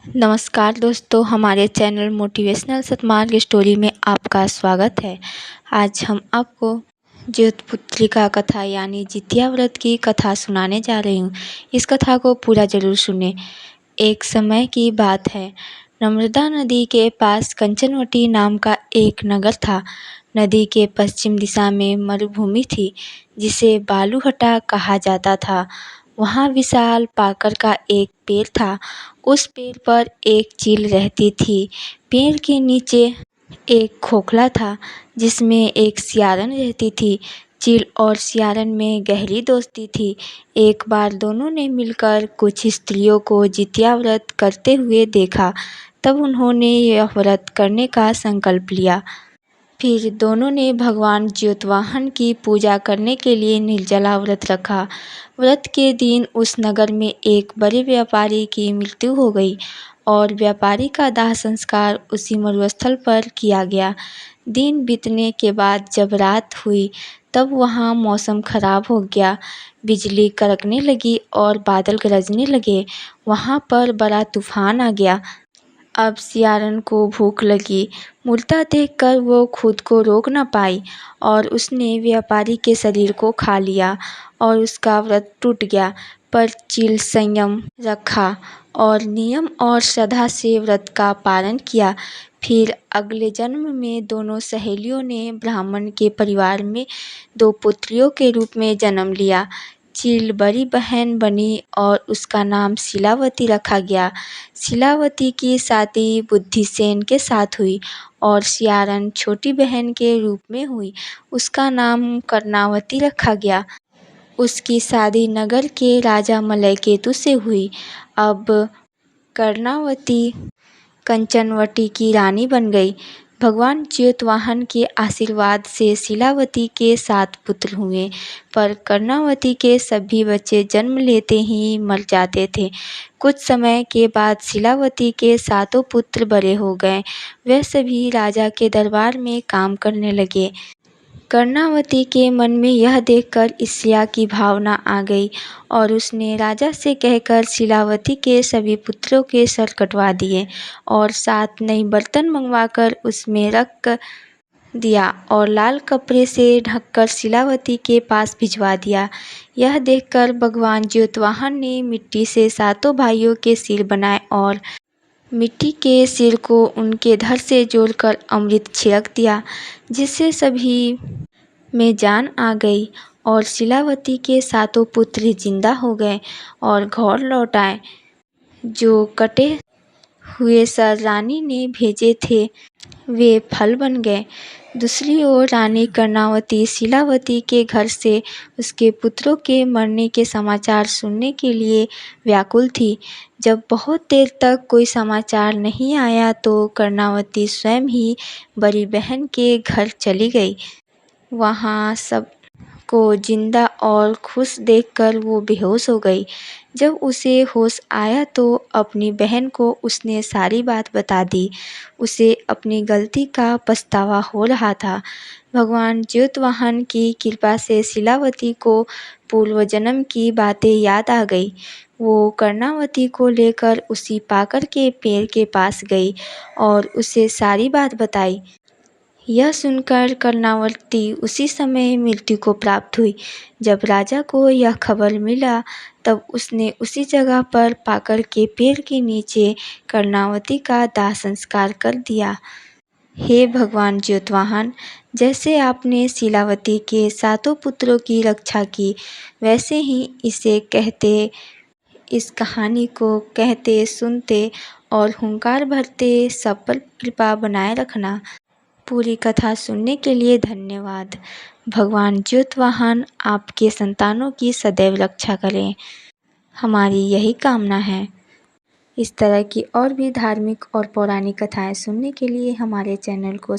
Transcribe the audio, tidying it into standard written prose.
नमस्कार दोस्तों, हमारे चैनल मोटिवेशनल सतमार्ग स्टोरी में आपका स्वागत है। आज हम आपको ज्योतपुत्री का कथा यानी जितिया व्रत की कथा सुनाने जा रही हूँ। इस कथा को पूरा ज़रूर सुने। एक समय की बात है, नर्मदा नदी के पास कंचनवटी नाम का एक नगर था। नदी के पश्चिम दिशा में मरुभूमि थी, जिसे बालूघाटा कहा जाता था। वहाँ विशाल पाकर का एक पेड़ था। उस पेड़ पर एक चील रहती थी। पेड़ के नीचे एक खोखला था, जिसमें एक सियारन रहती थी। चील और सियारन में गहरी दोस्ती थी। एक बार दोनों ने मिलकर कुछ स्त्रियों को जितिया व्रत करते हुए देखा। तब उन्होंने यह व्रत करने का संकल्प लिया। फिर दोनों ने भगवान ज्योतवाहन की पूजा करने के लिए निर्जला व्रत रखा। व्रत के दिन उस नगर में एक बड़े व्यापारी की मृत्यु हो गई और व्यापारी का दाह संस्कार उसी मरुस्थल पर किया गया। दिन बीतने के बाद जब रात हुई, तब वहाँ मौसम खराब हो गया। बिजली कड़कने लगी और बादल गरजने लगे। वहाँ पर बड़ा तूफान आ गया। अब सियारन को भूख लगी। मुर्दा देखकर वो खुद को रोक न पाई और उसने व्यापारी के शरीर को खा लिया और उसका व्रत टूट गया। पर चील संयम रखा और नियम और श्रद्धा से व्रत का पालन किया। फिर अगले जन्म में दोनों सहेलियों ने ब्राह्मण के परिवार में 2 पुत्रियों के रूप में जन्म लिया। चील बड़ी बहन बनी और उसका नाम शिलावती रखा गया। शिलावती की शादी बुद्धिसेन के साथ हुई और सियारन छोटी बहन के रूप में हुई। उसका नाम कर्णावती रखा गया। उसकी शादी नगर के राजा मलयकेतु से हुई। अब कर्णावती कंचनवटी की रानी बन गई। भगवान ज्योतवाहन के आशीर्वाद से शिलावती के 7 पुत्र हुए, पर कर्णावती के सभी बच्चे जन्म लेते ही मर जाते थे। कुछ समय के बाद शिलावती के 7 पुत्र बड़े हो गए। वे सभी राजा के दरबार में काम करने लगे। कर्णावती के मन में यह देखकर ईर्ष्या की भावना आ गई और उसने राजा से कहकर शिलावती के सभी पुत्रों के सर कटवा दिए और 7 नई बर्तन मंगवाकर उसमें रख दिया और लाल कपड़े से ढककर शिलावती के पास भिजवा दिया। यह देखकर भगवान ज्योतवाहन ने मिट्टी से 7 भाइयों के सिर बनाए और मिट्टी के सिर को उनके धड़ से जोड़कर अमृत छिड़क दिया, जिससे सभी में जान आ गई और शिलावती के 7 पुत्र जिंदा हो गए और घर लौट आए। जो कटे हुए सर रानी ने भेजे थे, वे फल बन गए। दूसरी ओर रानी कर्णावती शिलावती के घर से उसके पुत्रों के मरने के समाचार सुनने के लिए व्याकुल थी। जब बहुत देर तक कोई समाचार नहीं आया, तो कर्णावती स्वयं ही बड़ी बहन के घर चली गई। वहाँ सब को जिंदा और खुश देखकर वो बेहोश हो गई। जब उसे होश आया तो अपनी बहन को उसने सारी बात बता दी। उसे अपनी गलती का पछतावा हो रहा था। भगवान ज्योतवाहन की कृपा से शिलावती को पूर्व जन्म की बातें याद आ गई। वो कर्णावती को लेकर उसी पाकर के पेड़ के पास गई और उसे सारी बात बताई। यह सुनकर कर्णावती उसी समय मृत्यु को प्राप्त हुई। जब राजा को यह खबर मिला, तब उसने उसी जगह पर पाकर के पेड़ के नीचे कर्णावती का दाह संस्कार कर दिया। हे भगवान ज्योतवाहन, जैसे आपने शिलावती के 7 पुत्रों की रक्षा की, वैसे ही इस कहानी को कहते सुनते और हुंकार भरते सब पर कृपा बनाए रखना। पूरी कथा सुनने के लिए धन्यवाद। भगवान ज्योतवाहन आपके संतानों की सदैव रक्षा करें, हमारी यही कामना है। इस तरह की और भी धार्मिक और पौराणिक कथाएं सुनने के लिए हमारे चैनल को